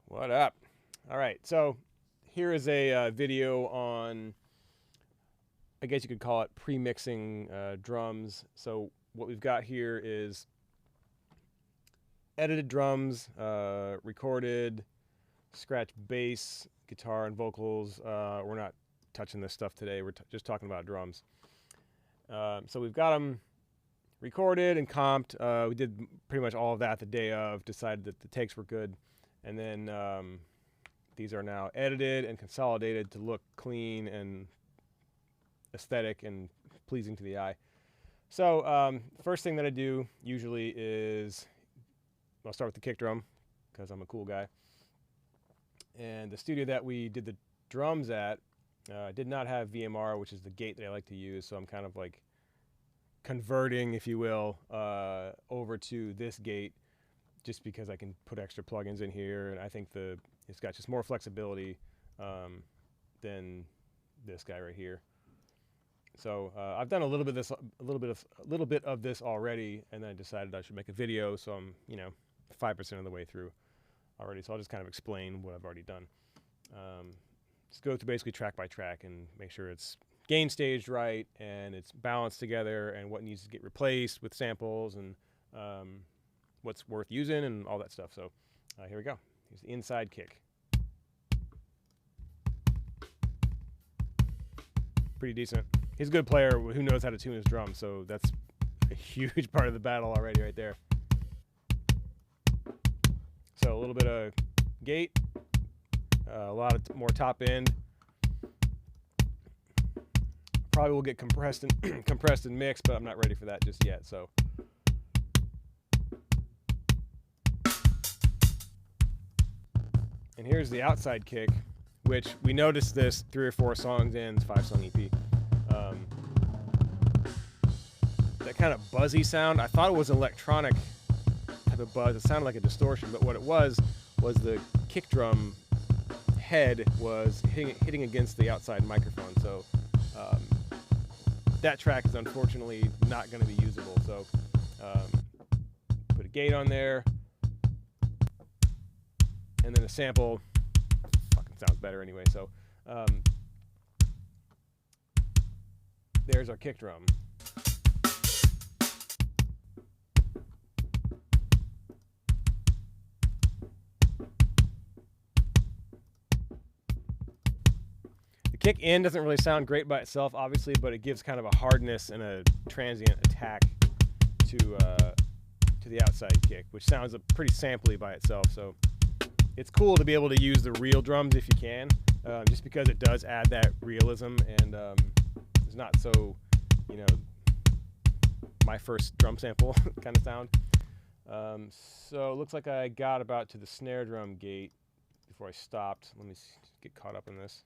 What up? All right, so here is a video on, I guess you could call it pre-mixing drums. So what we've got here is edited drums, recorded, scratch bass, guitar, and vocals. We're not touching this stuff today. We're just talking about drums. So we've got them recorded and comped. We did pretty much all of that the day of, decided that the takes were good. And then these are now edited and consolidated to look clean and aesthetic and pleasing to the eye. So first thing that I do usually is I'll start with the kick drum because I'm a cool guy. And the studio that we did the drums at did not have VMR, which is the gate that I like to use. So I'm kind of like converting, if you will, over to this gate just because I can put extra plugins in here, and I think it's got just more flexibility than this guy right here. So I've done a little bit of this already, and then I decided I should make a video. So I'm 5% of the way through already. So I'll just kind of explain what I've already done. Just go through basically track by track and make sure it's gain staged right and it's balanced together, and what needs to get replaced with samples, and what's worth using and all that stuff. So here we go. Here's the inside kick. Pretty decent. He's a good player who knows how to tune his drums, so that's a huge part of the battle already right there. So a little bit of gate, a lot of more top end. Probably will get compressed and mixed, but I'm not ready for that just yet. So and here's the outside kick, which we noticed this 3 or 4 songs in, 5-song EP. That kind of buzzy sound, I thought it was electronic type of buzz. It sounded like a distortion, but what it was the kick drum head was hitting against the outside microphone. So that track is unfortunately not going to be usable. So put a gate on there, and then a sample. Fucking sounds better anyway. So there's our kick drum. The kick in doesn't really sound great by itself, obviously, but it gives kind of a hardness and a transient attack to the outside kick, which sounds pretty sampley by itself. So it's cool to be able to use the real drums if you can, just because it does add that realism, and it's not so, my first drum sample kind of sound. So it looks like I got about to the snare drum gate before I stopped. Let me get caught up in this.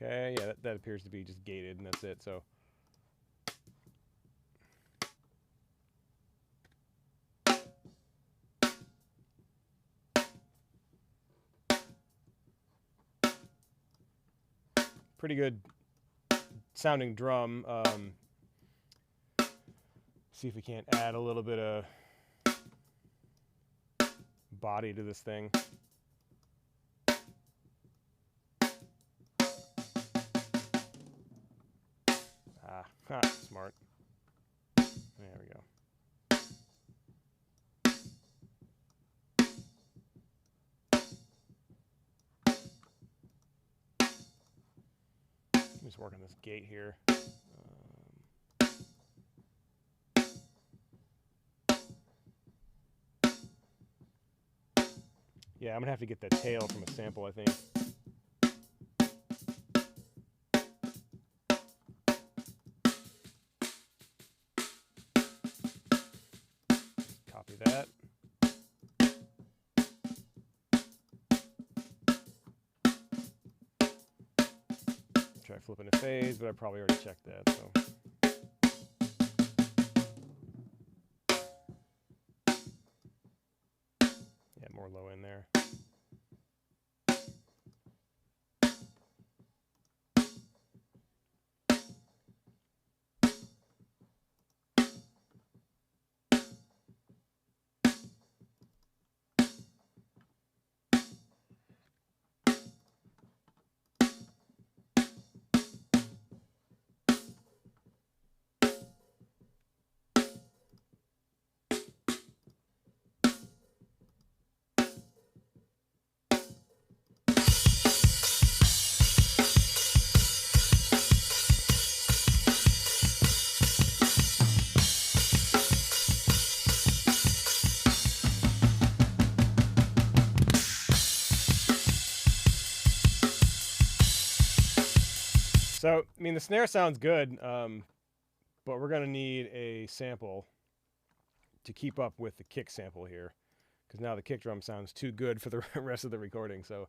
Okay, yeah, that appears to be just gated, and that's it. So pretty good sounding drum. See if we can't add a little bit of body to this thing. Smart. There we go. I'm just working this gate here. Yeah, I'm gonna have to get that tail from a sample, I think. Copy that. Try flipping a phase, but I probably already checked that, so. Yeah, more low in there. So, I mean, the snare sounds good, but we're going to need a sample to keep up with the kick sample here, because now the kick drum sounds too good for the rest of the recording. So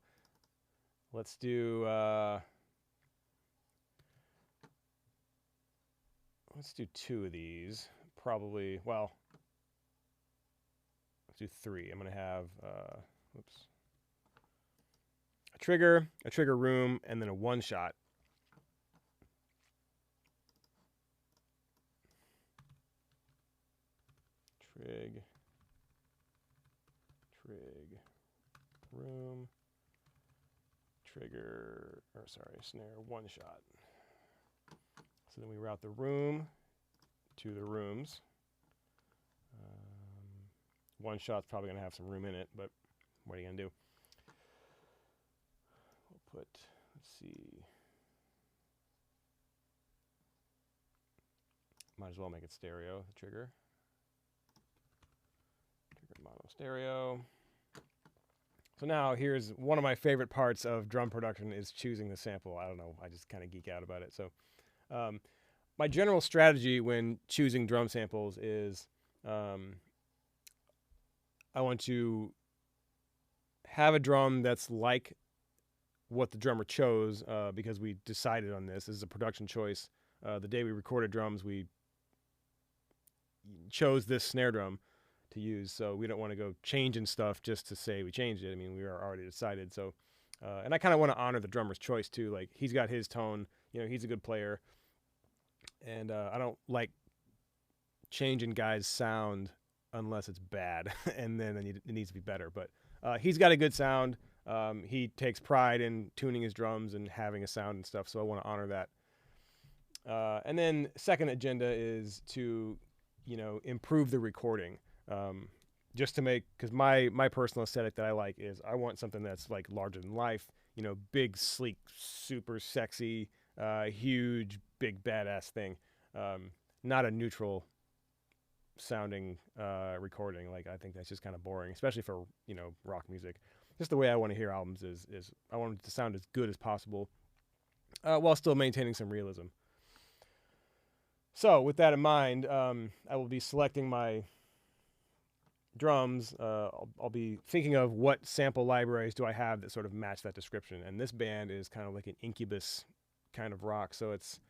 let's do two of these. Probably, well, let's do three. I'm going to have a trigger room, and then a one shot. Trig, room, trigger, or sorry, snare, one shot. So then we route the room to the rooms. One shot's probably going to have some room in it, but what are you going to do? We'll put, let's see, might as well make it stereo, the trigger. Mono stereo. So now here's one of my favorite parts of drum production is choosing the sample. I don't know, I just kind of geek out about it. So my general strategy when choosing drum samples is I want to have a drum that's like what the drummer chose, because we decided on this. This is a production choice. The day we recorded drums, we chose this snare drum to use, so we don't want to go changing stuff just to say we changed it. I mean, we are already decided. So and I kind of want to honor the drummer's choice too. Like, he's got his tone, you know, he's a good player, and I don't like changing guys' sound unless it's bad and then it needs to be better. But he's got a good sound. He takes pride in tuning his drums and having a sound and stuff, so I want to honor that. And then second agenda is to, you know, improve the recording. Just to make, because my personal aesthetic that I like is I want something that's like larger than life, you know, big, sleek, super sexy, huge, big, badass thing. Not a neutral sounding recording. Like, I think that's just kind of boring, especially for, you know, rock music. Just the way I want to hear albums is I want it to sound as good as possible, while still maintaining some realism. So with that in mind, I will be selecting my drums. I'll be thinking of what sample libraries do I have that sort of match that description. And this band is kind of like an Incubus kind of rock. So it's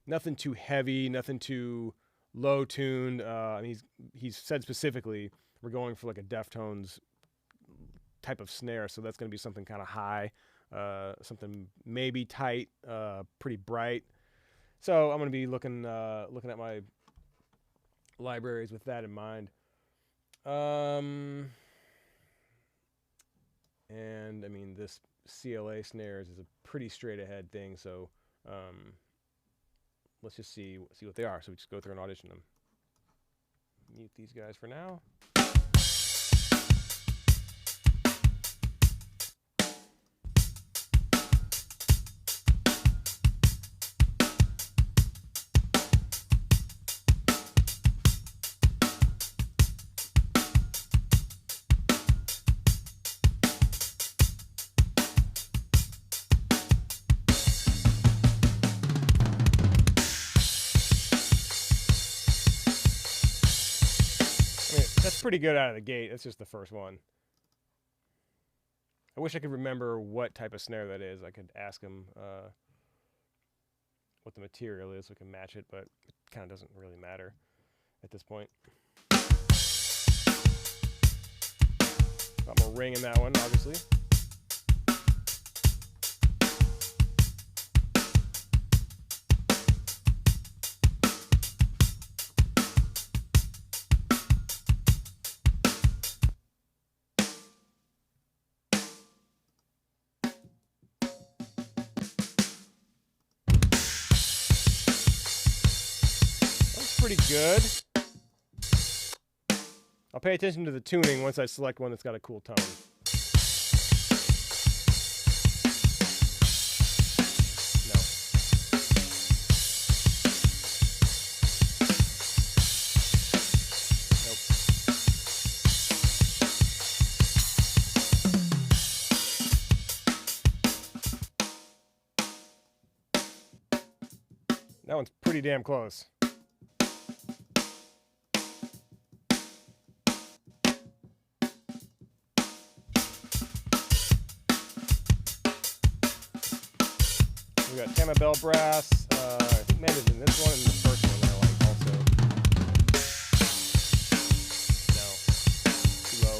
nothing too heavy, nothing too low tuned. I mean, he's said specifically we're going for like a Deftones type of snare. So that's going to be something kind of high, something maybe tight, pretty bright. So I'm going to be looking at my libraries with that in mind. And I mean, this CLA snares is a pretty straight ahead thing. So let's just see what they are. So we just go through and audition them. Mute these guys for now. That's pretty good out of the gate. That's just the first one. I wish I could remember what type of snare that is. I could ask him what the material is so we can match it, but it kind of doesn't really matter at this point. Got more ring in that one, obviously. Pretty good. I'll pay attention to the tuning once I select one that's got a cool tone. No. Nope. That one's pretty damn close. We got Tama Bell brass. I think maybe it's in this one and the first one I like also. No, too low.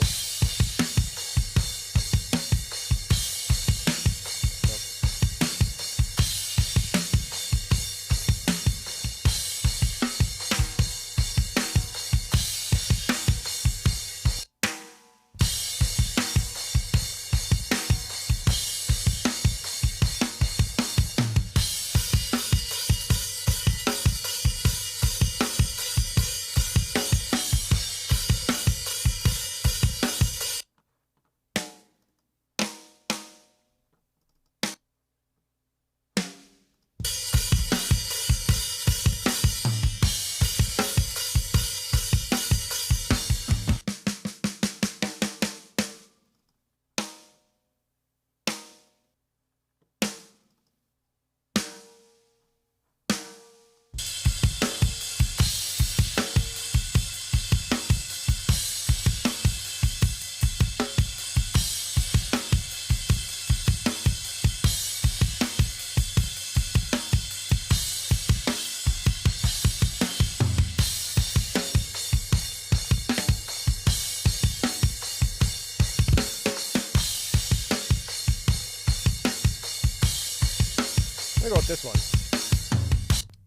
I'm gonna go with this one.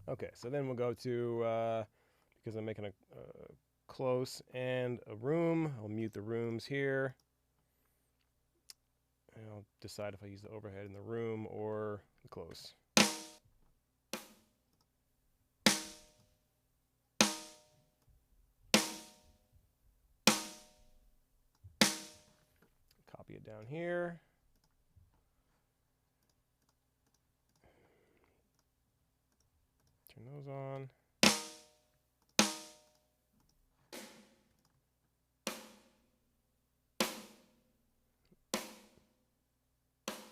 Okay, so then we'll go to, because I'm making a close and a room, I'll mute the rooms here. And I'll decide if I use the overhead in the room or the close. Copy it down here. Turn those on.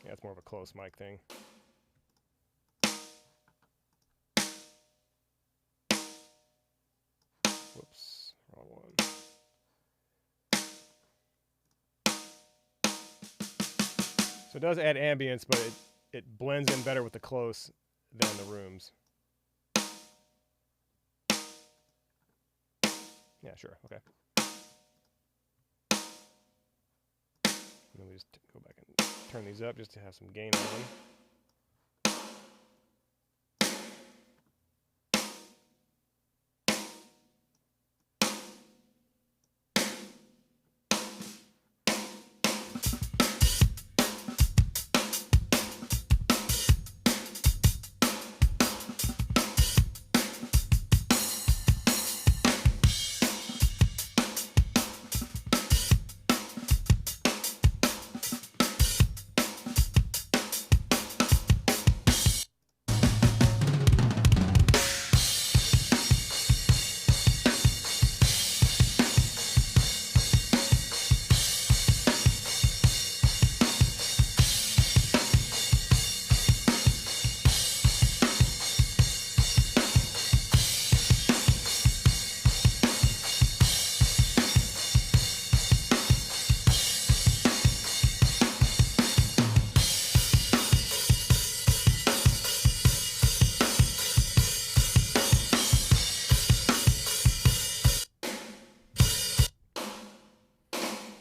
Yeah, it's more of a close mic thing. Whoops, wrong one. So it does add ambience, but it blends in better with the close than the rooms. Yeah, sure, okay. And then we just go back and turn these up just to have some gain on them.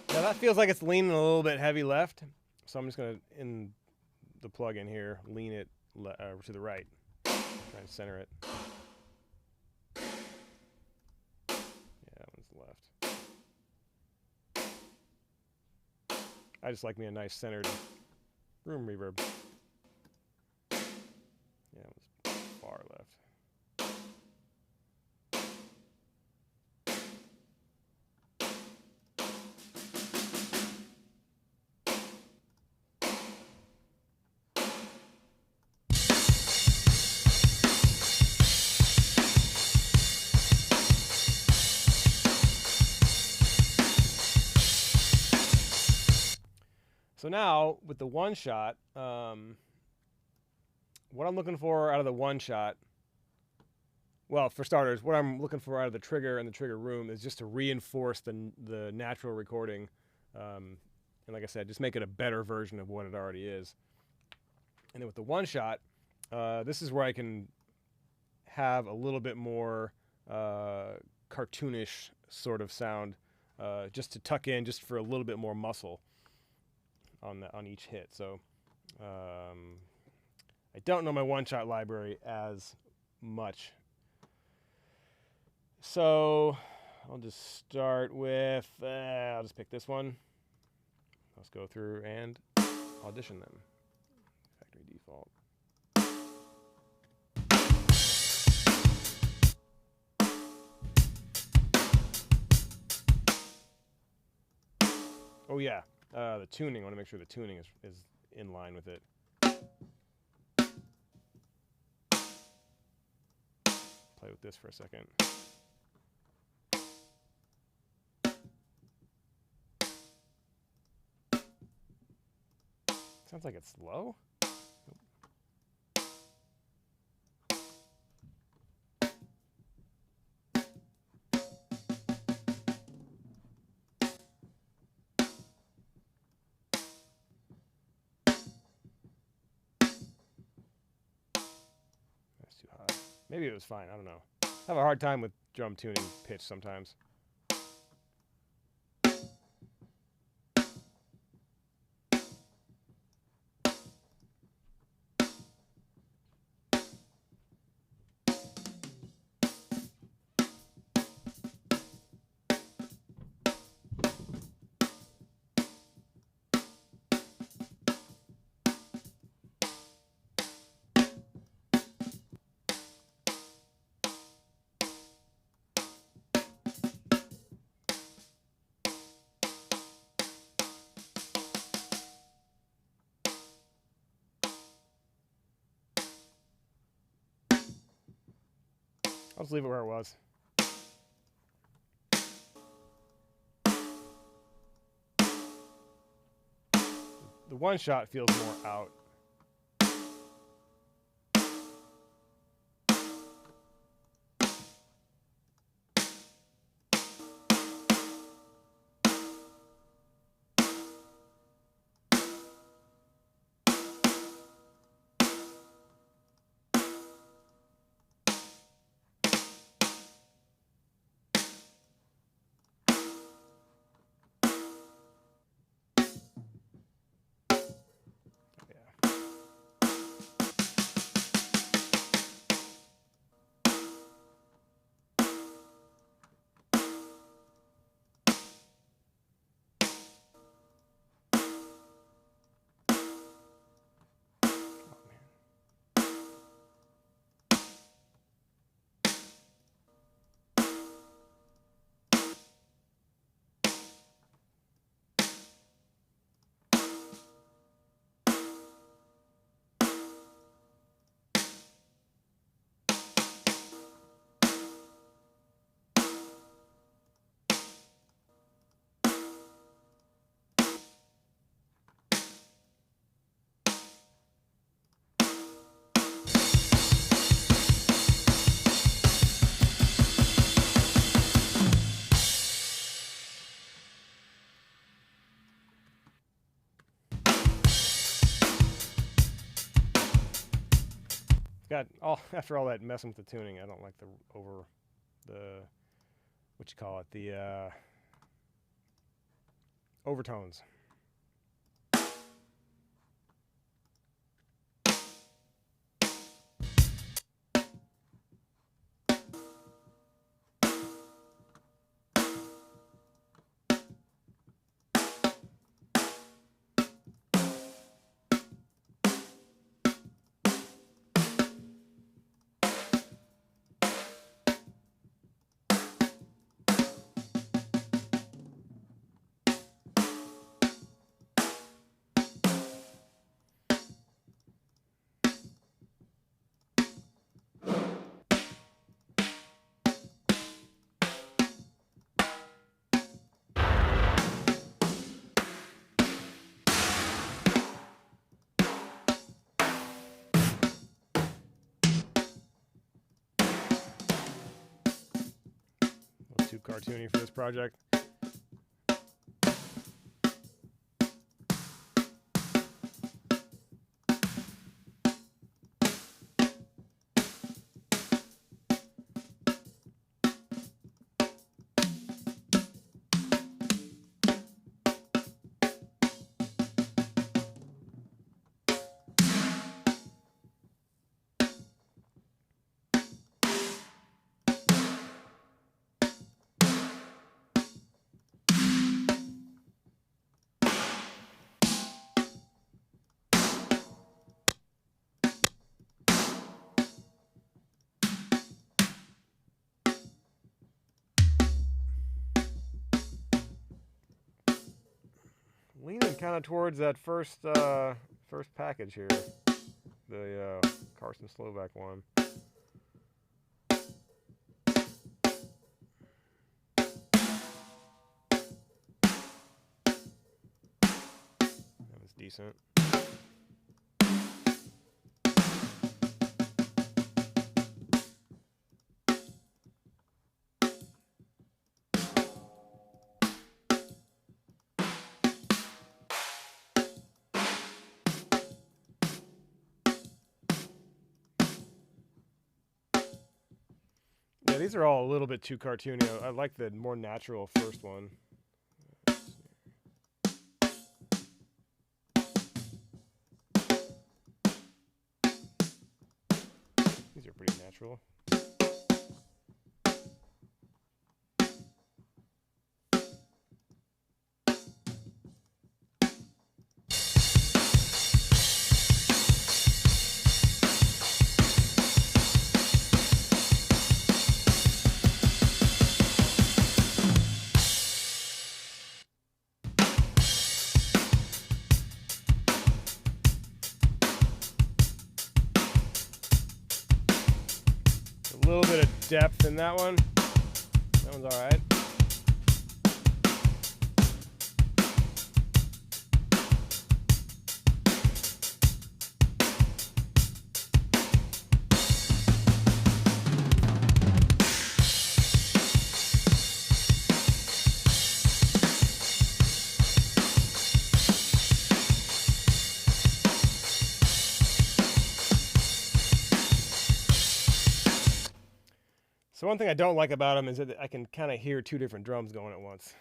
Now that feels like it's leaning a little bit heavy left, so I'm just going to, in the plug-in here, lean it to the right. Try and center it. Yeah, that one's left. I just like me a nice centered room reverb. Yeah, it was far left. So now, with the one shot, what I'm looking for out of the one shot well, for starters, what I'm looking for out of the trigger and the trigger room is just to reinforce the natural recording, and like I said, just make it a better version of what it already is. And then with the one shot, this is where I can have a little bit more cartoonish sort of sound, just to tuck in, just for a little bit more muscle on each hit. So I don't know my one-shot library as much. So I'll just start with, I'll just pick this one. Let's go through and audition them. Factory default. Oh yeah, the tuning. I want to make sure the tuning is in line with it. Play with this for a second. Sounds like it's low. That's too high. Maybe it was fine. I don't know. I have a hard time with drum tuning pitch sometimes. I'll just leave it where it was. The one shot feels more out. Got all after all that messing with the tuning, I don't like the what you call it, the overtones. cartoony for this project. Leaning kind of towards that first package here, the Carson Slovak one. That was decent. Yeah, these are all a little bit too cartoony. I like the more natural first one. These are pretty natural. A little bit of depth in that one. That one's all right. So one thing I don't like about them is that I can kind of hear two different drums going at once.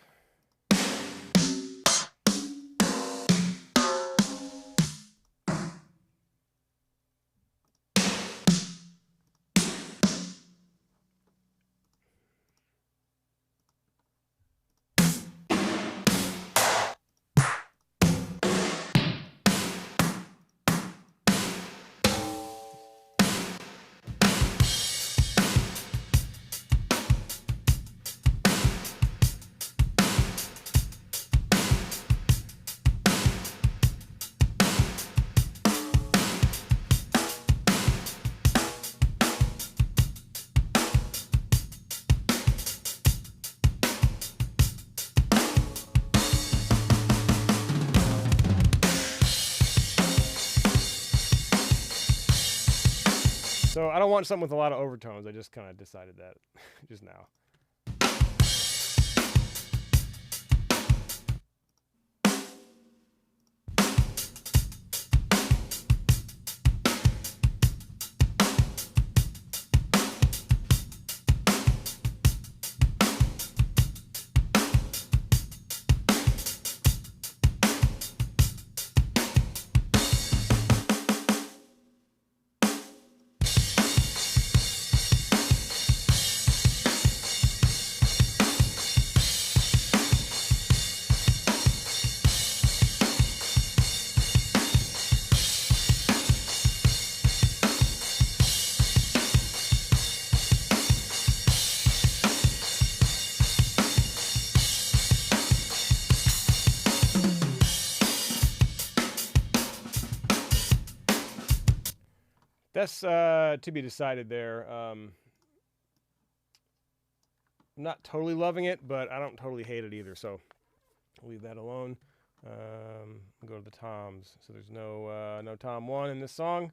So I don't want something with a lot of overtones. I just kind of decided that just now. That's to be decided there. I'm not totally loving it, but I don't totally hate it either. So I'll leave that alone. Go to the toms. So there's no tom 1 in this song.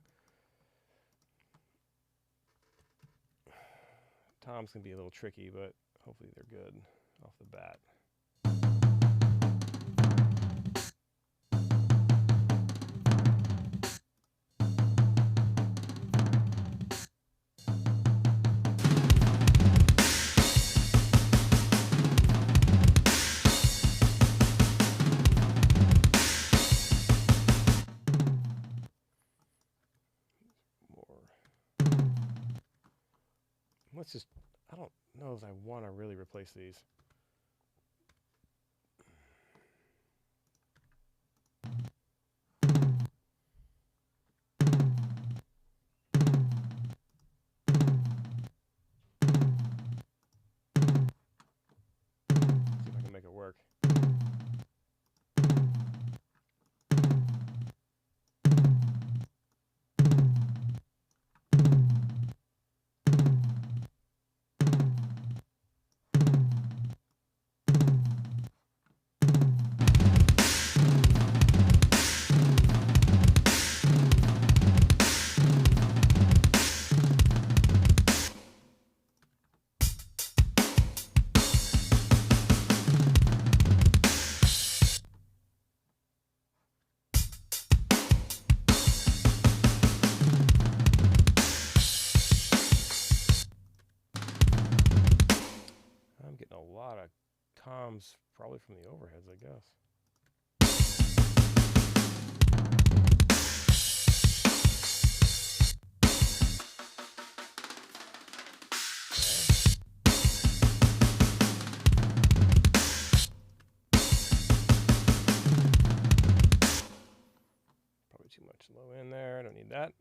Toms can be a little tricky, but Hopefully they're good off the bat. Let's just, I don't know if I want to really replace these. See if I can make it work. I'm getting a lot of toms, probably from the overheads, I guess. Probably too much low end there. I don't need that.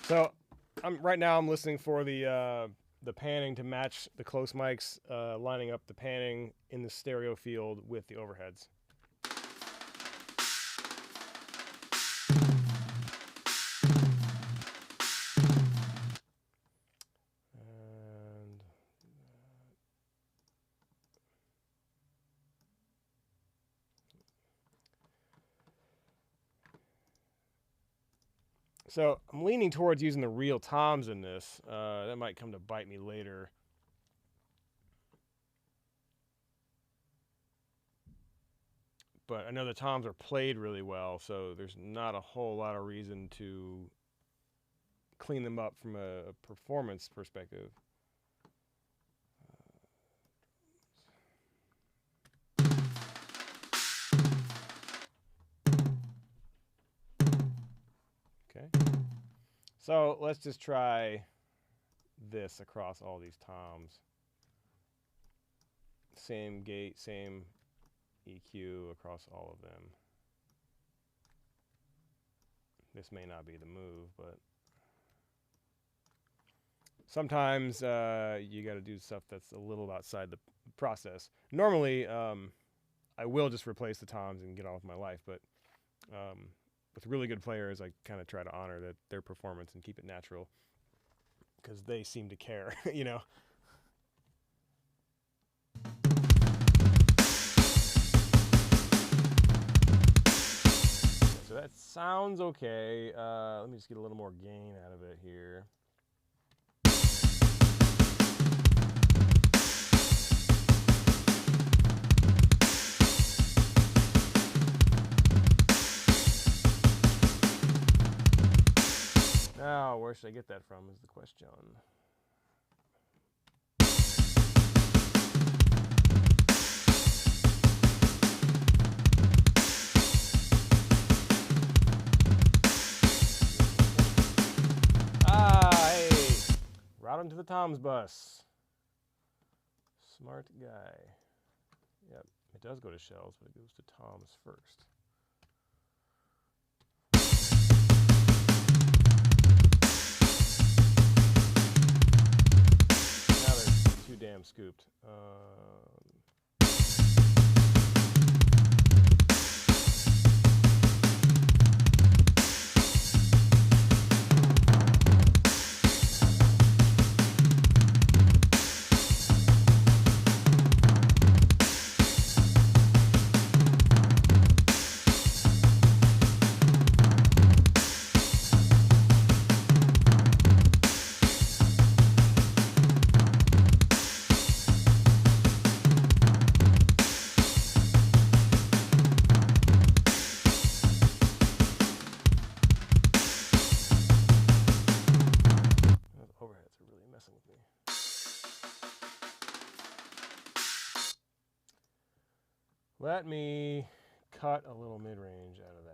So right now I'm listening for the panning to match the close mics, lining up the panning in the stereo field with the overheads. And so I'm leaning towards using the real toms in this. That might come to bite me later. But I know the toms are played really well, so there's not a whole lot of reason to clean them up from a performance perspective. Okay. So let's just try this across all these toms. Same gate, same EQ across all of them. This may not be the move, but sometimes you got to do stuff that's a little outside the process. Normally, I will just replace the toms and get on with my life, but with really good players, I kind of try to honor their performance and keep it natural because they seem to care, you know. So that sounds okay. Let me just get a little more gain out of it here. Now, where should I get that from is the question. Hey! Route him to the toms bus. Smart guy. Yep, it does go to shells, but it goes to toms first. Now there's let me cut a little mid-range out of that.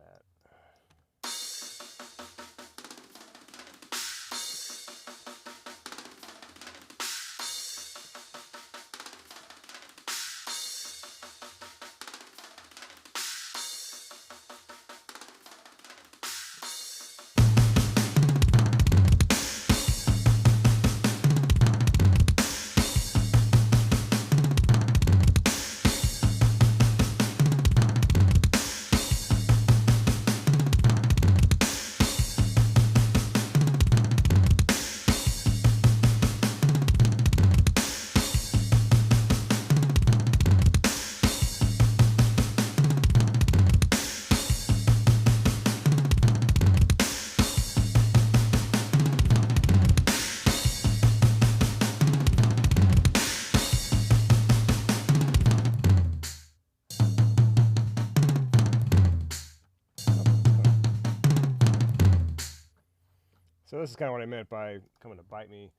So this is kind of what I meant by coming to bite me.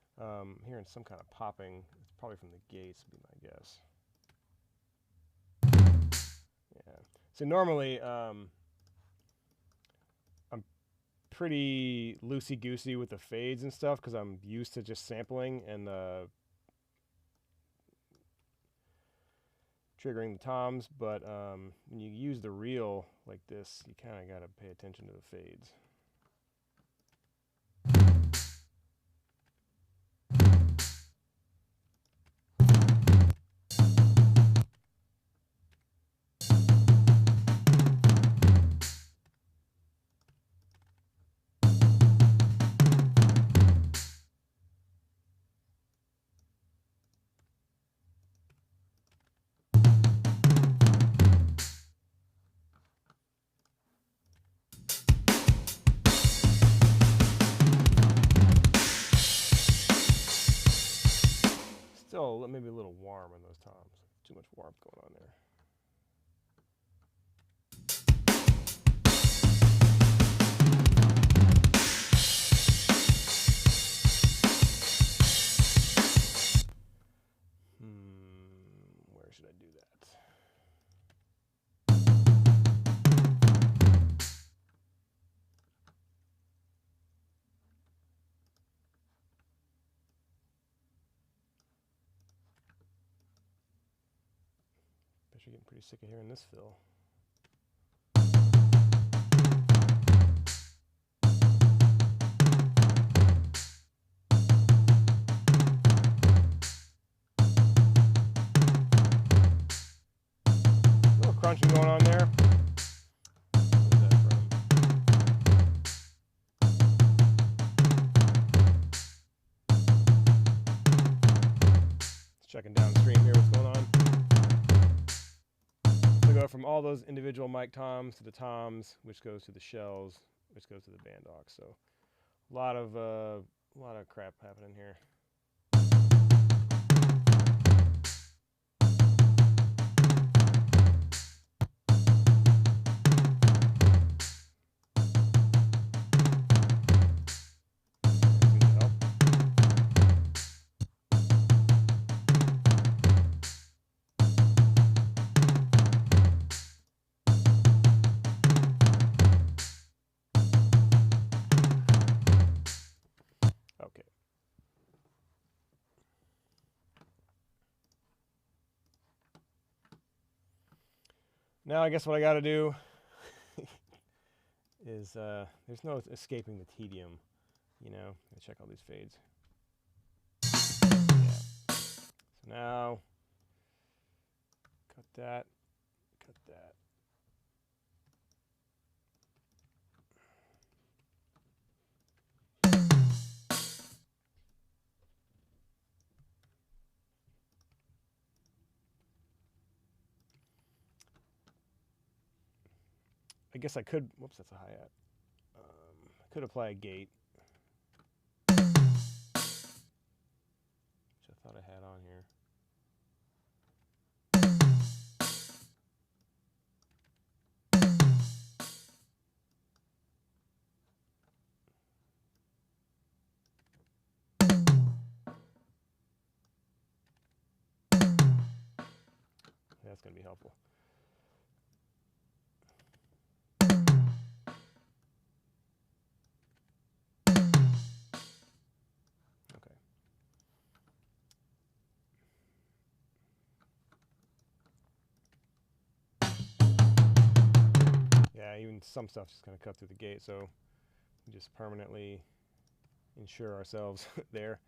Hearing some kind of popping. It's probably from the gates, would be my guess. Yeah. So normally, I'm pretty loosey-goosey with the fades and stuff because I'm used to just sampling and triggering the toms. But when you use the reel like this, you kind of got to pay attention to the fades. Still maybe a little warm in those toms. Too much warmth going on there. Where should I do that? Bet you're getting pretty sick of hearing this fill. A little crunching going on there. Where's that from? Just checking downstream here what's going on. Go from all those individual mic toms to the toms, which goes to the shells, which goes to the band aux. So a lot of crap happening here. Now I guess what I got to do is there's no escaping the tedium, you know. I check all these fades. Yeah. So now cut that, cut that. I guess I could, whoops, that's a hi-hat. I could apply a gate, which I thought I had on here. That's going to be helpful. and some stuff's just going to cut through the gate, so we just permanently ensure ourselves there.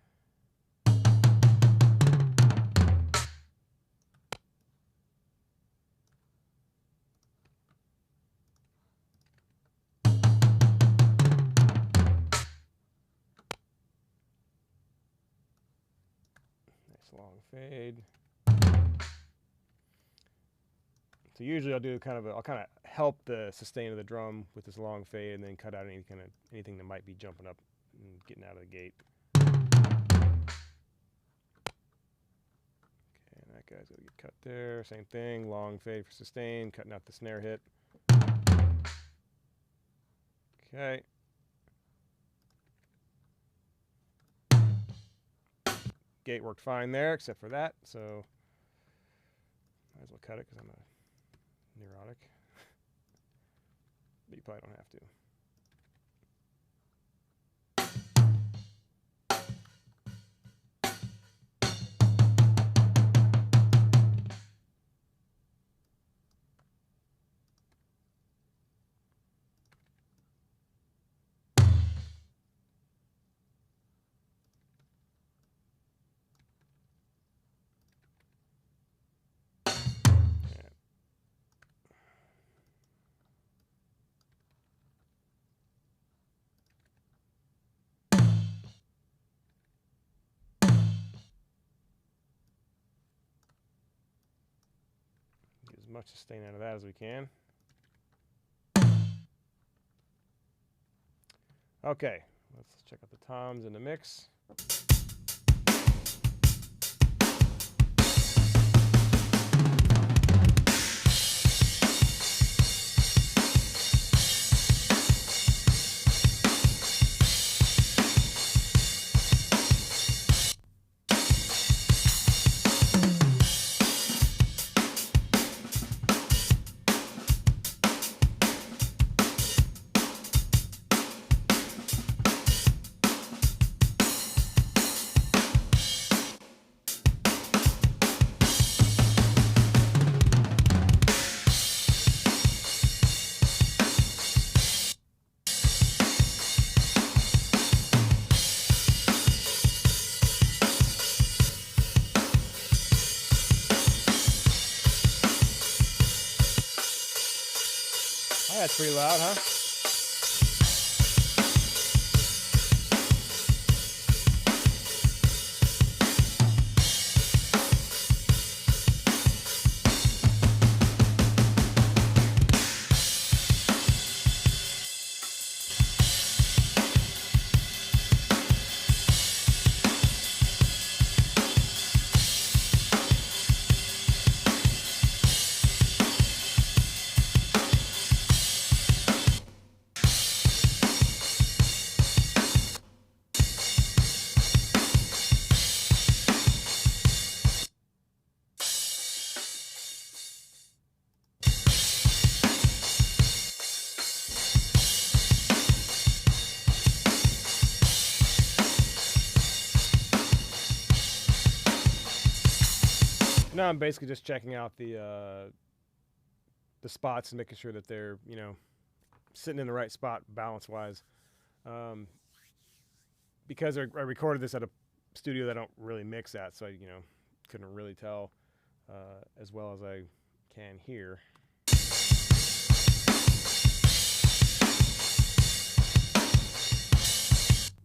Nice long fade. So usually I'll do I'll kind of help the sustain of the drum with this long fade, and then cut out anything that might be jumping up and getting out of the gate. Okay, and that guy's gonna get cut there. Same thing, long fade for sustain, cutting out the snare hit. Okay. Gate worked fine there, except for that, so might as well cut it because I'm a neurotic. But you probably don't have to. Get as much sustain out of that as we can. Okay, let's check out the toms in the mix. That's pretty loud, huh? Now I'm basically just checking out the spots and making sure that they're, you know, sitting in the right spot balance-wise. Because I recorded this at a studio that I don't really mix at, so I, you know, couldn't really tell as well as I can here.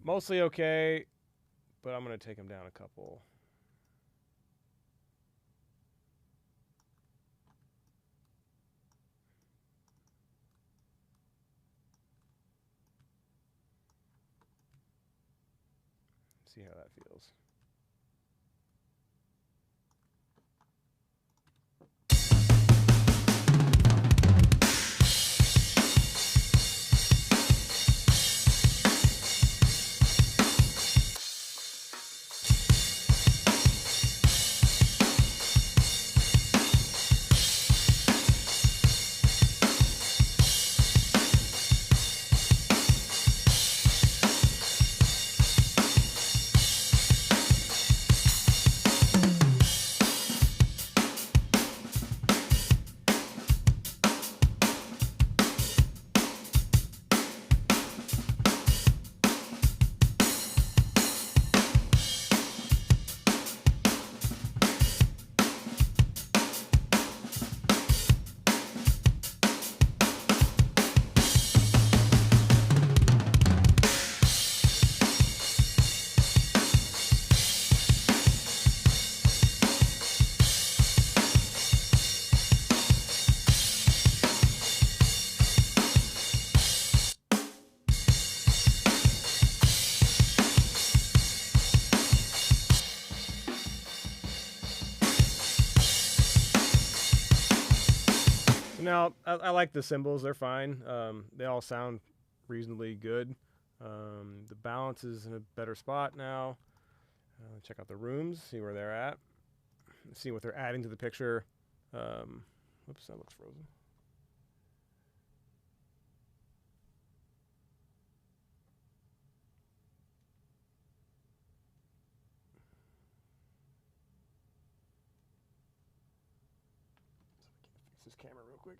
Mostly okay, but I'm going to take them down a couple. See how that feels. So now I like the cymbals; they're fine. They all sound reasonably good. The balance is in a better spot now. Check out the rooms, see where they're at, see what they're adding to the picture. Whoops, that looks frozen. Fix this camera real quick.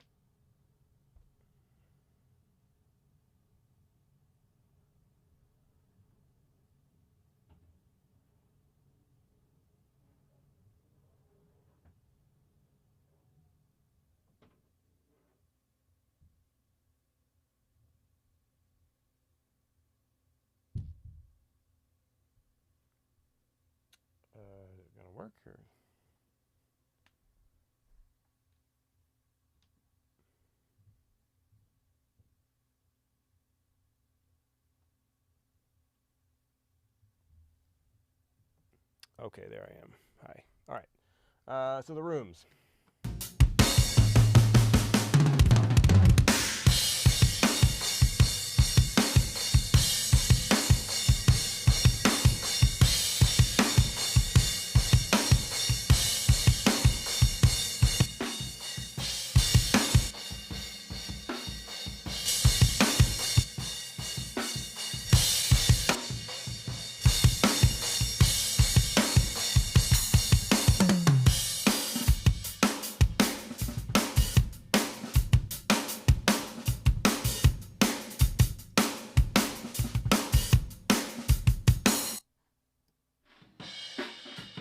Is it gonna work or? Okay, there I am. Hi. All right. So the rooms.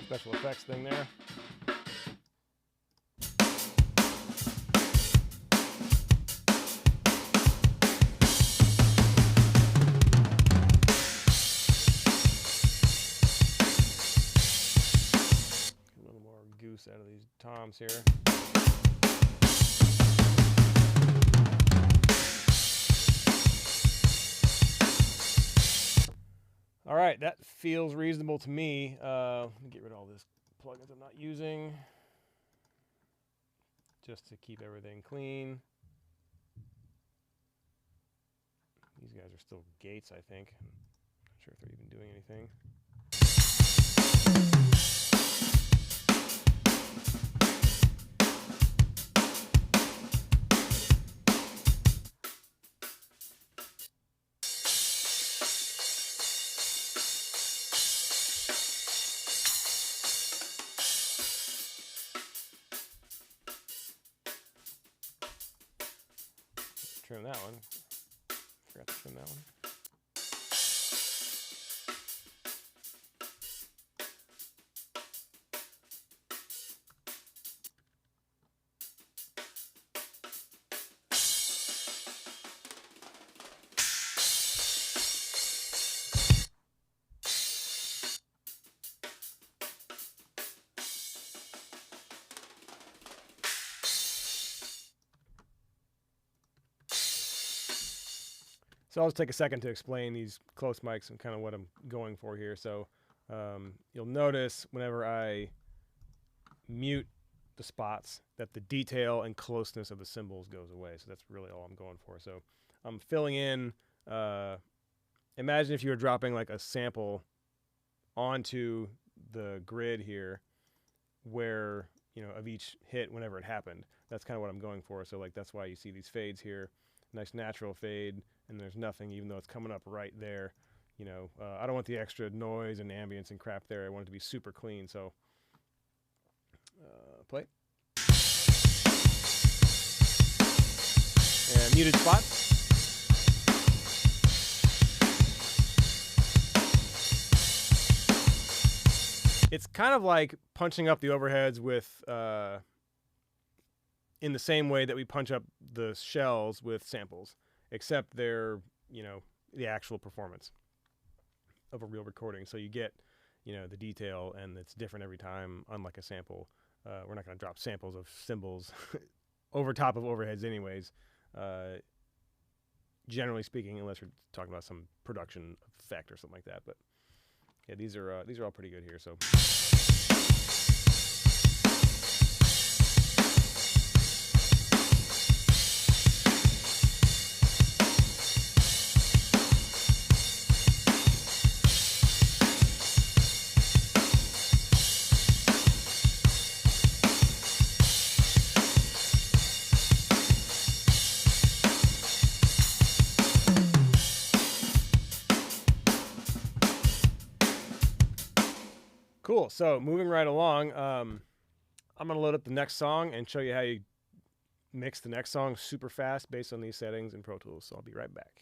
Special effects thing there. A little more goose out of these toms here. All right, that feels reasonable to me. Let me get rid of all this plugins I'm not using, just to keep everything clean. These guys are still gates, I think. I'm not sure if they're even doing anything. Trim that one. Forgot to trim that one. So I'll just take a second to explain these close mics and kind of what I'm going for here. So you'll notice whenever I mute the spots that the detail and closeness of the cymbals goes away. So that's really all I'm going for. So I'm filling in, imagine if you were dropping like a sample onto the grid here where, you know, of each hit whenever it happened. That's kind of what I'm going for. So like that's why you see these fades here. Nice natural fade, and there's nothing, even though it's coming up right there. You know, I don't want the extra noise and ambience and crap there. I want it to be super clean. So, play. And muted spots. It's kind of like punching up the overheads with in the same way that we punch up the shells with samples, except they're, you know, the actual performance of a real recording. So you get, you know, the detail, and it's different every time, unlike a sample. We're not going to drop samples of cymbals over top of overheads anyways, generally speaking, unless we're talking about some production effect or something like that. But yeah, these are all pretty good here. So. Cool. So moving right along, I'm going to load up the next song and show you how you mix the next song super fast based on these settings in Pro Tools. So I'll be right back.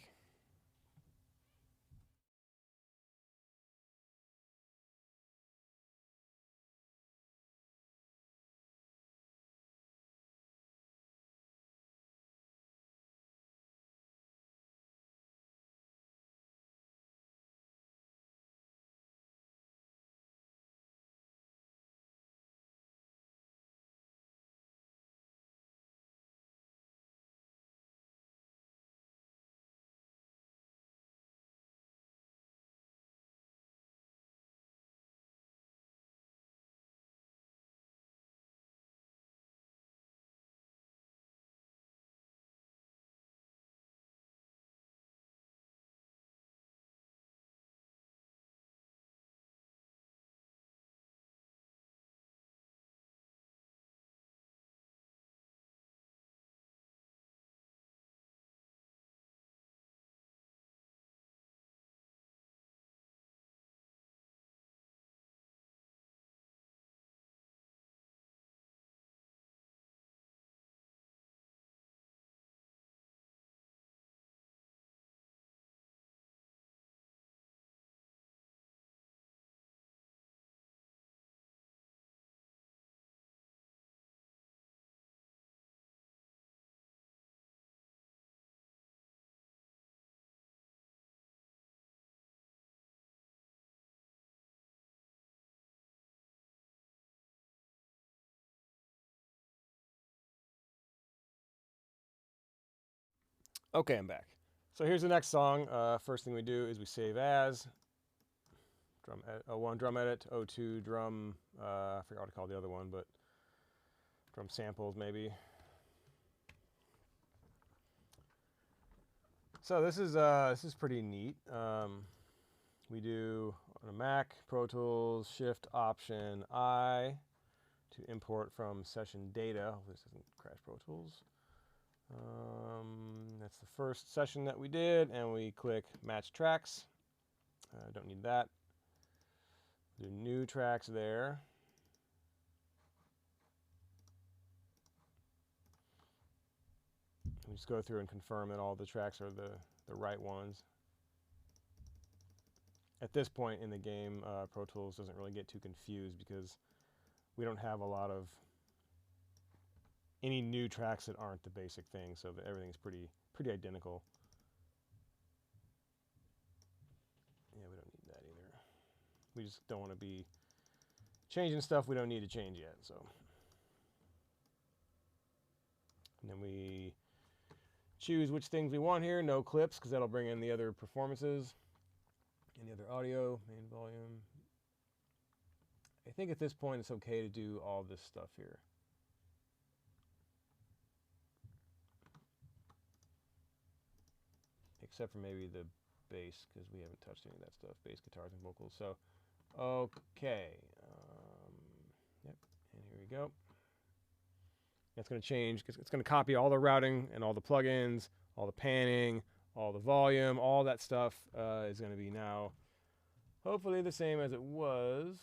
Okay, I'm back. So here's the next song. First thing we do is we save as drum O1 drum edit, O2 drum. I forgot what to call the other one, but drum samples maybe. So this is pretty neat. We do on a Mac, Pro Tools, Shift Option I to import from session data. Hopefully this doesn't crash Pro Tools. That's the first session that we did, and we click Match Tracks. Don't need that. Do new tracks there. We just go through and confirm that all the tracks are the right ones. At this point in the game, Pro Tools doesn't really get too confused because we don't have a lot of any new tracks that aren't the basic thing, so that everything's pretty identical. Yeah, we don't need that either. We just don't want to be changing stuff we don't need to change yet. So, and then we choose which things we want here. No clips, because that'll bring in the other performances. Any other audio, main volume. I think at this point it's okay to do all this stuff here. Except for maybe the bass, because we haven't touched any of that stuff, bass, guitars, and vocals. So, okay. Yep, and here we go. That's going to change. It's going to copy all the routing and all the plugins, all the panning, all the volume, all that stuff is going to be now hopefully the same as it was.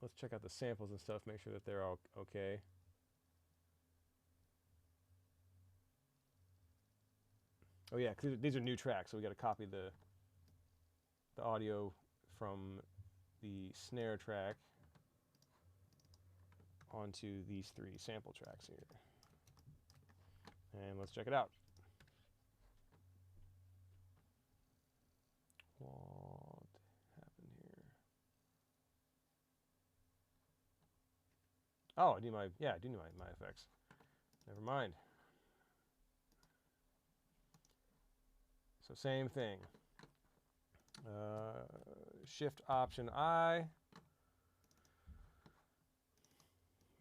Let's check out the samples and stuff, make sure that they're all okay. Oh yeah, because these are new tracks, so we got to copy the audio from the snare track onto these 3 sample tracks here. And let's check it out. What happened here? Oh, I do need my effects. Never mind. So same thing. Shift Option I.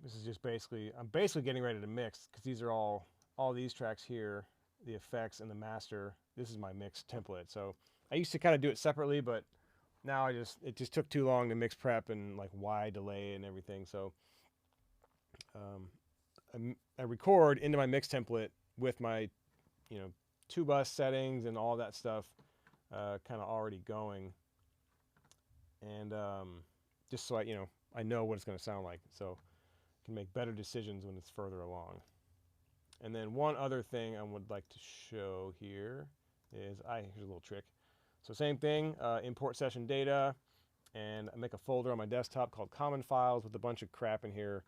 This is just I'm basically getting ready to mix, because these are all these tracks here, the effects and the master. This is my mix template. So I used to kind of do it separately, but now it just took too long to mix prep and like Y delay and everything. So I record into my mix template with my 2-bus settings and all that stuff kind of already going. And just so I know what it's going to sound like, so I can make better decisions when it's further along. And then one other thing I would like to show here is here's a little trick. So same thing, import session data, and I make a folder on my desktop called Common Files with a bunch of crap in here,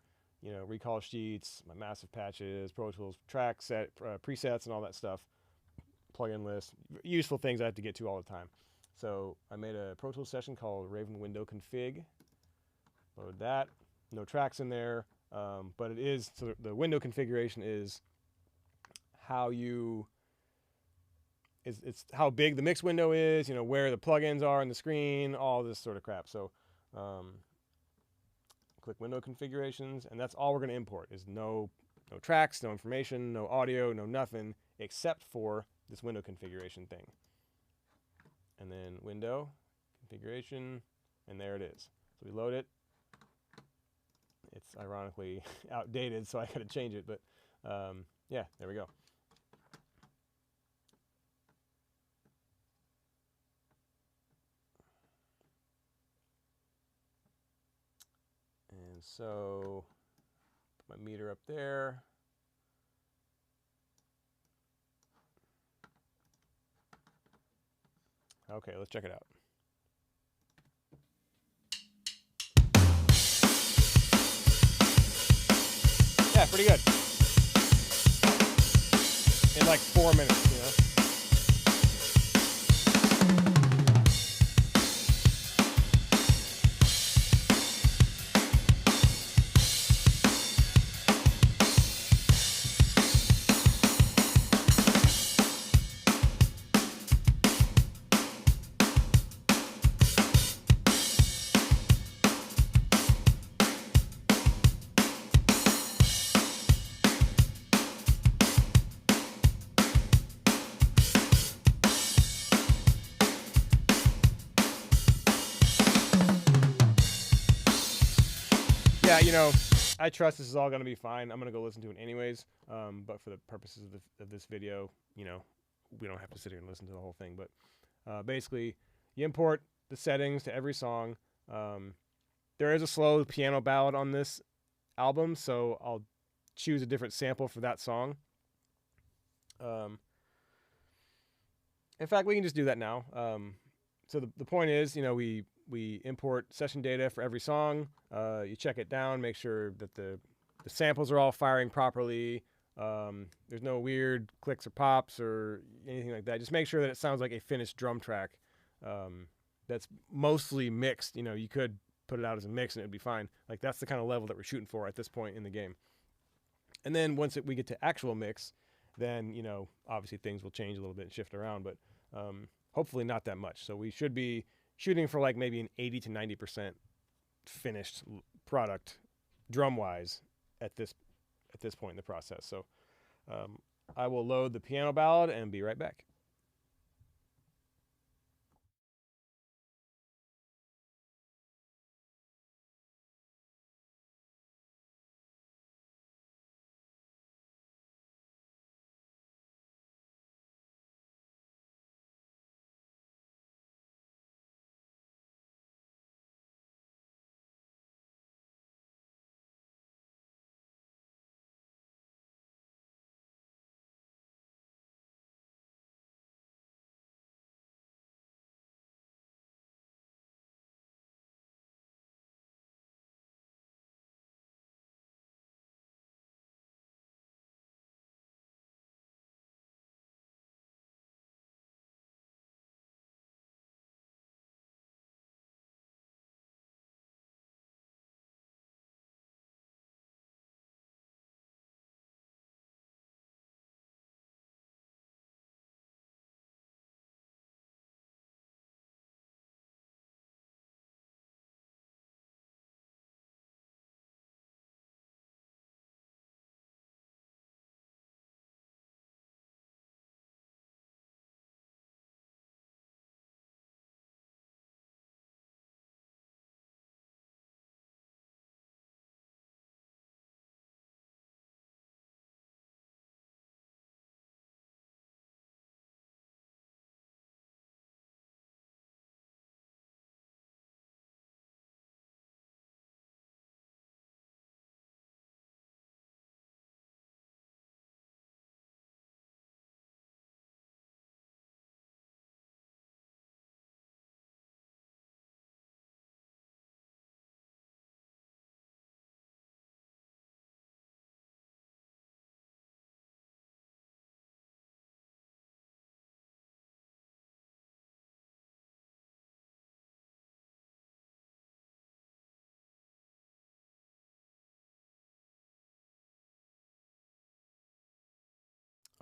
recall sheets, my massive patches, Pro Tools track set, presets, and all that stuff, plugin list, useful things I have to get to all the time. So I made a Pro Tools session called Raven Window Config. Load that. No tracks in there, but it is, so the window configuration is it's how big the mix window is, where the plugins are on the screen, all this sort of crap. So click window configurations, and that's all we're going to import is no tracks, no information, no audio, no nothing, except for this window configuration thing. And then window configuration, and there it is. So we load it. It's ironically outdated, so I got to change it, but yeah, there we go. And so put my meter up there. Okay, let's check it out. Yeah, pretty good. In like 4 minutes, Yeah, I trust this is all going to be fine. I'm going to go listen to it anyways. But for the purposes of this video, we don't have to sit here and listen to the whole thing. But basically, you import the settings to every song. There is a slow piano ballad on this album, so I'll choose a different sample for that song. In fact, we can just do that now. So the point is, we import session data for every song. You check it down, make sure that the samples are all firing properly. There's no weird clicks or pops or anything like that. Just make sure that it sounds like a finished drum track that's mostly mixed. You could put it out as a mix and it'd be fine. Like, that's the kind of level that we're shooting for at this point in the game. And then once we get to actual mix, then, obviously things will change a little bit and shift around, but hopefully not that much. So we should be shooting for like maybe an 80 to 90% finished product drum-wise at this point in the process. So I will load the piano ballad and be right back.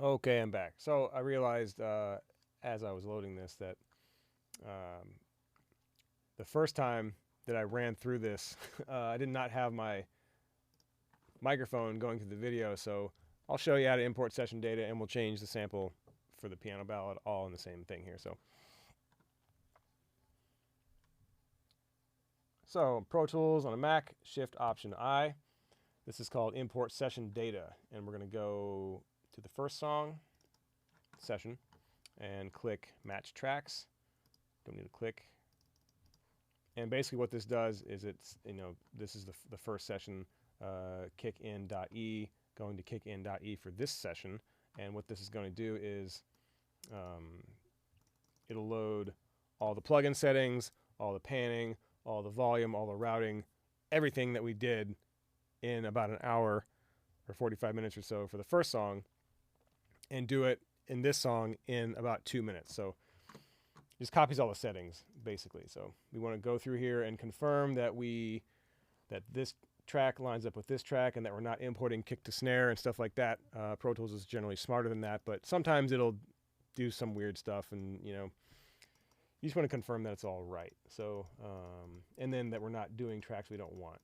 Okay, I'm back. So I realized as I was loading this that um, the first time that I ran through this, I did not have my microphone going through the video. So I'll show you how to import session data, and we'll change the sample for the piano ballad all in the same thing here. So Pro Tools on a Mac, Shift Option I. This is called import session data, and we're going to go to the first song, session, and click match tracks. Don't need to click. And basically what this does is it's, this is the first session, kickin.e, going to kickin.e for this session. And what this is going to do is it'll load all the plugin settings, all the panning, all the volume, all the routing, everything that we did in about an hour or 45 minutes or so for the first song, and do it in this song in about 2 minutes. So just copies all the settings basically. So we want to go through here and confirm that this track lines up with this track, and that we're not importing kick to snare and stuff like that. Pro Tools is generally smarter than that, but sometimes it'll do some weird stuff, and you just want to confirm that it's all right. So and then that we're not doing tracks we don't want,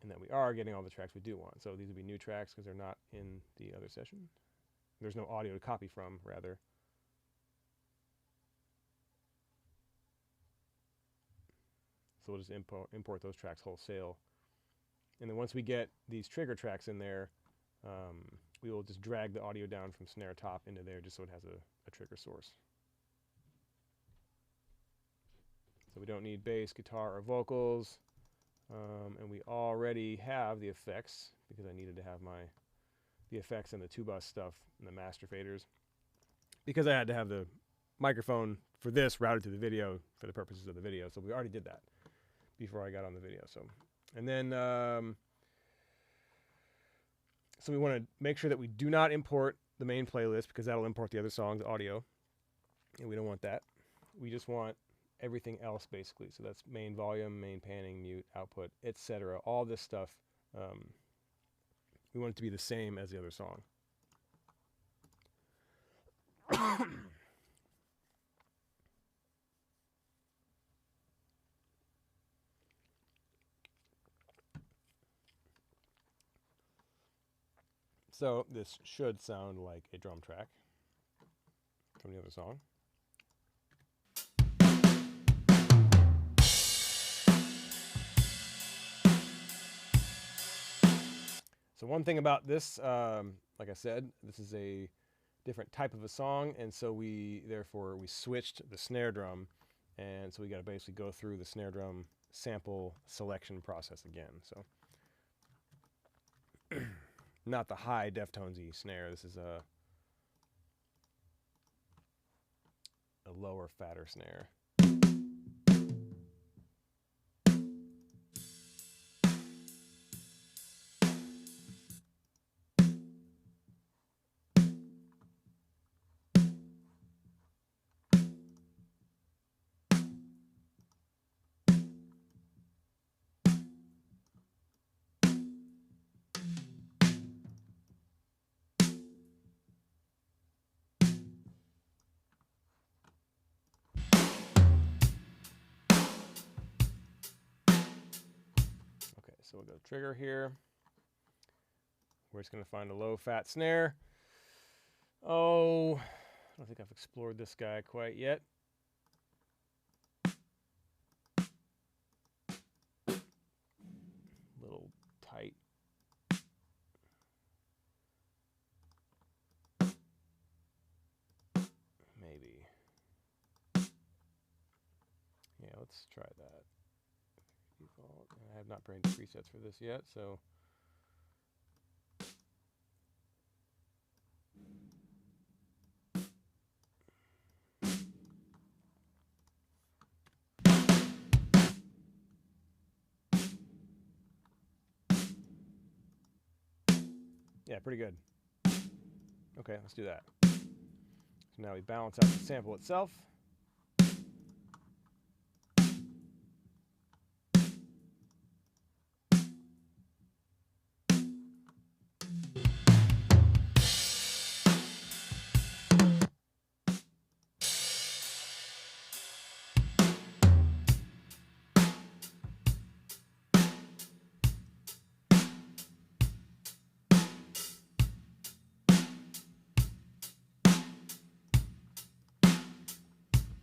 and that we are getting all the tracks we do want. So these would be new tracks because they're not in the other session. There's no audio to copy from, rather. So we'll just import those tracks wholesale. And then once we get these trigger tracks in there, we will just drag the audio down from snare top into there just so it has a trigger source. So we don't need bass, guitar, or vocals. And we already have the effects because I needed to have the effects and the 2-bus stuff and the master faders, because I had to have the microphone for this routed to the video for the purposes of the video. So we already did that before I got on the video. So, and then so we want to make sure that we do not import the main playlist, because that'll import the other songs audio, and we don't want that. We just want everything else basically. So that's main volume, main panning, mute, output, etc. All this stuff. We want it to be the same as the other song. So this should sound like a drum track from the other song. So one thing about this, like I said, this is a different type of a song, and so therefore we switched the snare drum, and so we got to basically go through the snare drum sample selection process again. So not the high Deftones-y snare. This is a lower, fatter snare. So we'll go trigger here. We're just going to find a low fat snare. Oh, I don't think I've explored this guy quite yet. Little tight. Maybe. Yeah, let's try that. Default. I have not put any presets for this yet, so yeah, pretty good. Okay, let's do that. So now we balance out the sample itself.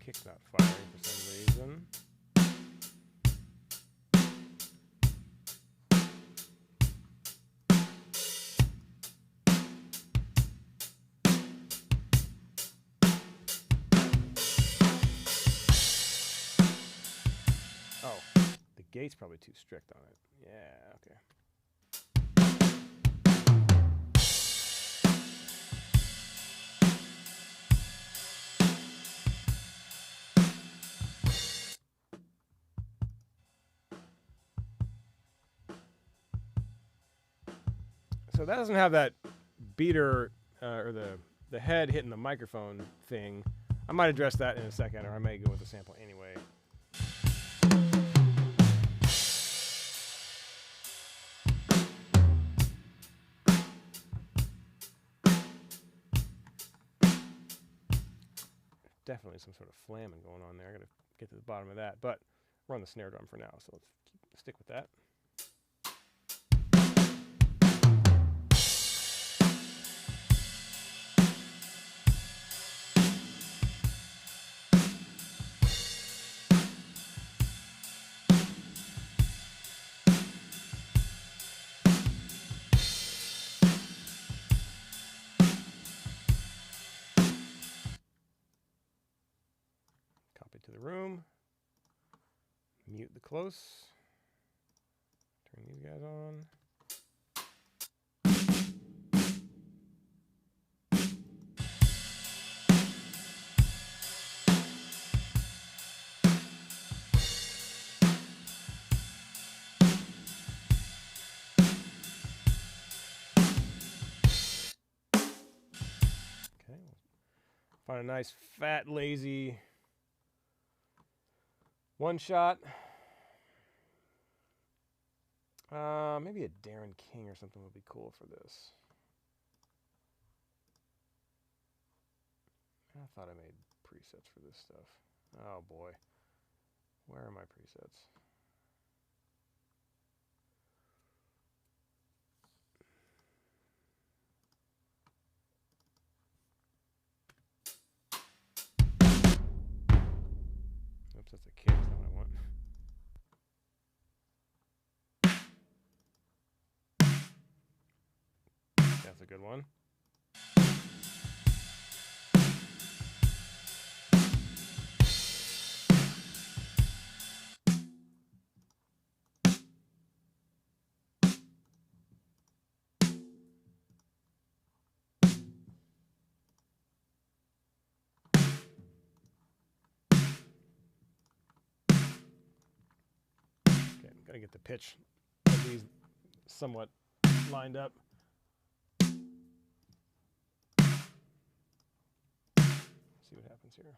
kick's not firing for some reason. Oh, the gate's probably too strict on it. Yeah, okay. So that doesn't have that beater or the head hitting the microphone thing. I might address that in a second, or I may go with the sample anyway. Definitely some sort of flamming going on there. I gotta get to the bottom of that, but we're on the snare drum for now, so let's stick with that. Copy to the room. Mute the close. Turn these guys on. Okay. Find a nice, fat, lazy one shot. Maybe a Darren King or something would be cool for this. I thought I made presets for this stuff. Oh boy. Where are my presets? Oops, that's a kick. That's not what I want. That's a good one. Okay, I'm gonna get the pitch of these somewhat lined up. See what happens here.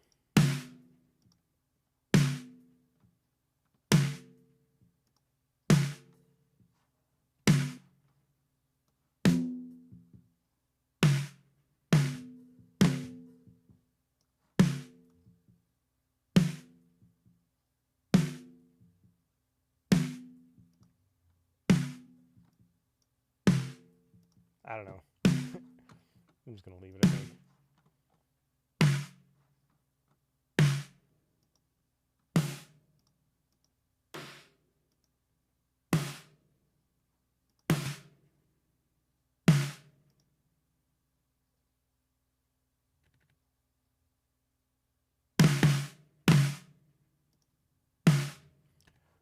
I don't know. I'm just gonna leave it, I think.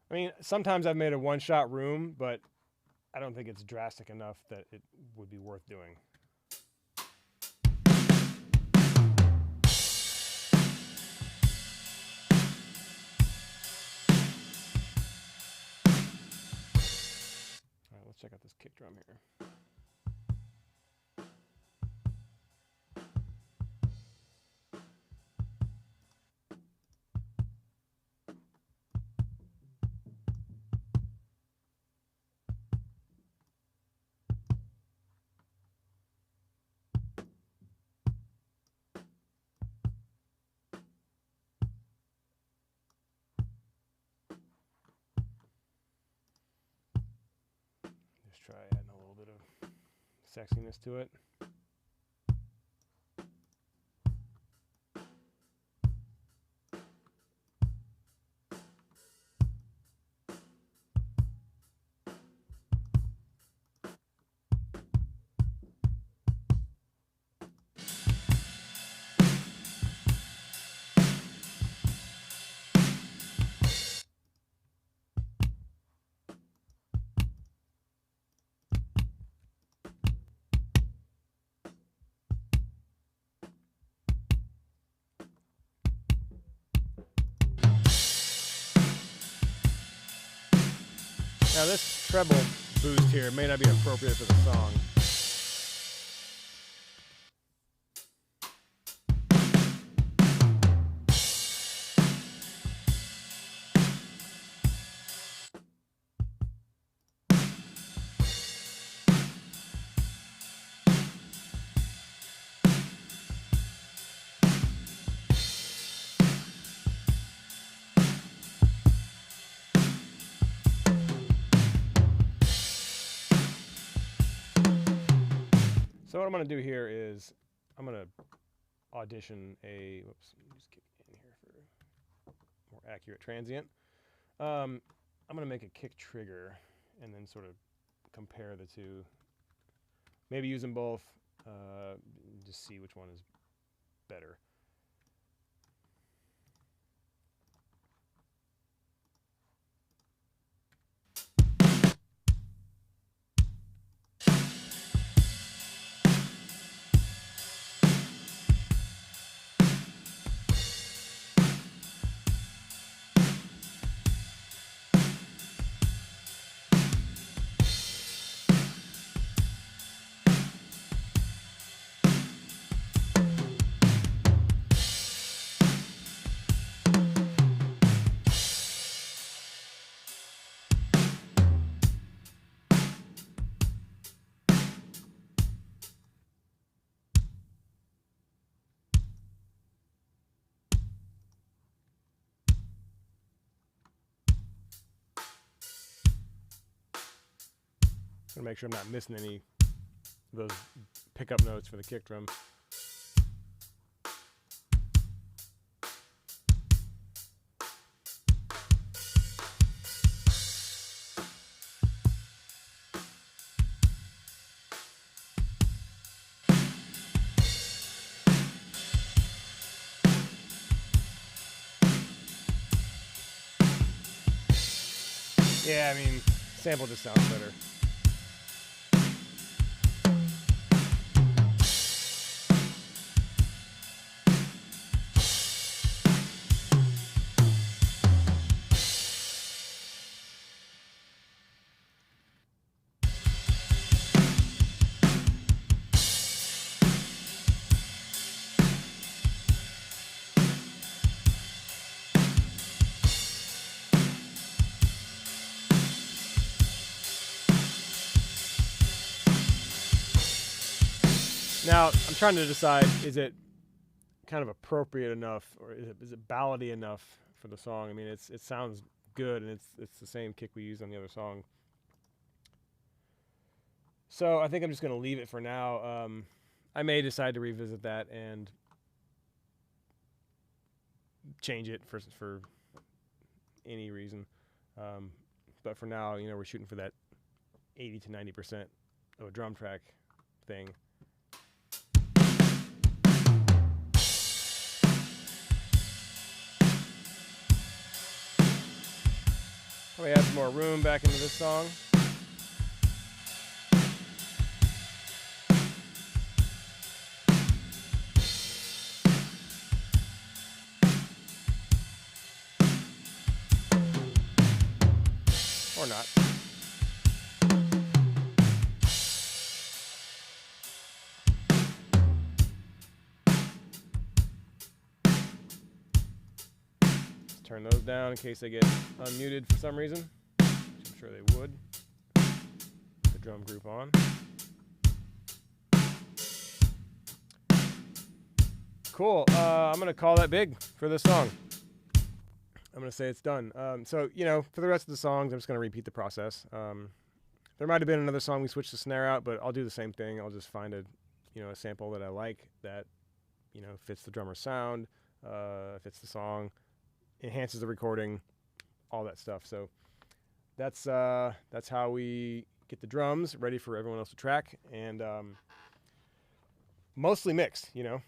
I mean, sometimes I've made a one-shot room, but I don't think it's drastic enough that it would be worth doing. All right, let's check out this kick drum here. Just try adding a little bit of sexiness to it. Now this treble boost here may not be appropriate for the song. So what I'm going to do here is I'm going to audition a, whoops, let me just kick in here for more accurate transient. I'm going to make a kick trigger and then sort of compare the two. Maybe use them both, just see which one is better. I'm going to make sure I'm not missing any of those pickup notes for the kick drum. Yeah, I mean, sample just sounds better. Now, I'm trying to decide, is it kind of appropriate enough, or is it ballady enough for the song? I mean, it sounds good, and it's the same kick we used on the other song. So I think I'm just going to leave it for now. I may decide to revisit that and change it for any reason. But for now, you know, we're shooting for that 80 to 90% of a drum track thing. Probably add some more room back into this song. Or not. Let's turn those down in case they get unmuted for some reason, which I'm sure they would. The drum group on. Cool. I'm going to call that big for this song. I'm going to say it's done. So, you know, for the rest of the songs, I'm just going to repeat the process. There might have been another song we switched the snare out, but I'll do the same thing. I'll just find a sample that I like that, fits the drummer's sound, fits the song, enhances the recording, all that stuff. So that's how we get the drums ready for everyone else to track, and mostly mixed, All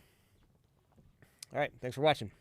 right, thanks for watching.